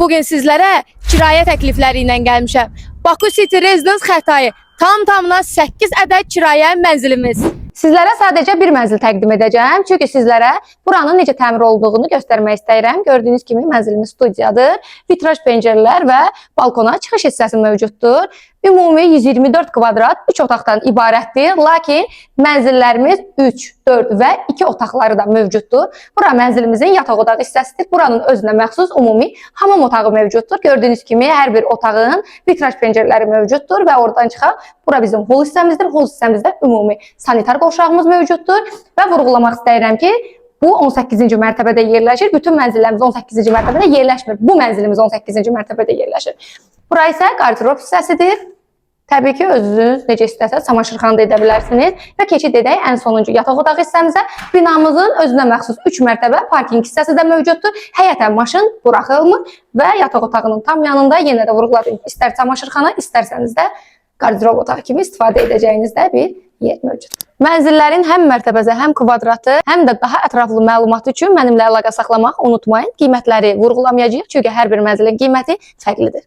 Bugün sizlərə kirayə təklifləri ilə gəlmişəm. Baku City Residence Xətai tamına 8 ədəd kirayə mənzilimiz. Sizlərə sadəcə bir mənzil təqdim edəcəm. Çünki sizlərə buranın necə təmir olduğunu göstərmək istəyirəm. Gördüyünüz kimi mənzilimiz studiyadır. Vitraj pəncərələr və balkona çıxış hissəsi mövcuddur. Ümumi 124 kvadrat 3 otaqdan ibarətdir. Lakin mənzillərimiz 3, 4 və 2 otaqları da mövcuddur. Bura mənzilimizin yataq otağı hissəsidir. Buranın özünə məxsus ümumi hamam otağı mövcuddur. Gördüyünüz kimi hər bir otağın vitraj pəncərələri mövcuddur və oradan çıxaq. Bura bizim hol hissəmizdir. Hol hissəmizdə ümumi sanitar qovşağımız mövcuddur və vurğulamaq istəyirəm ki, bu 18-ci mərtəbədə yerləşir. Bütün mənzillərimiz 18-ci mərtəbədə yerləşmir. Bu mənzilimiz 18-ci mərtəbədə yerləşir. Bura isə qardirob hissəsidir. Təbii ki, özünüz necə istəsəz çamaşırxana da edə bilərsiniz və keçid edək ən sonuncu yataq otağı hissəmizə. Binamızın özünə məxsus 3 mərtəbə parkinq hissəsi də mövcuddur. Həyətə maşın buraxılmır və yataq otağının tam yanında yenə də vurğuladım. İstər çamaşırxana, istərsəniz də qardirob otağı kimi istifadə edəcəyiniz də bir yer mövcud. Mənzillərin həm mərtəbəsi, həm kvadratı, həm də daha ətraflı məlumat üçün mənimlə əlaqə saxlamaq unutmayın. Qiymətləri vurğulamayacağıq çünki hər bir mənzilin qiyməti fərqlidir.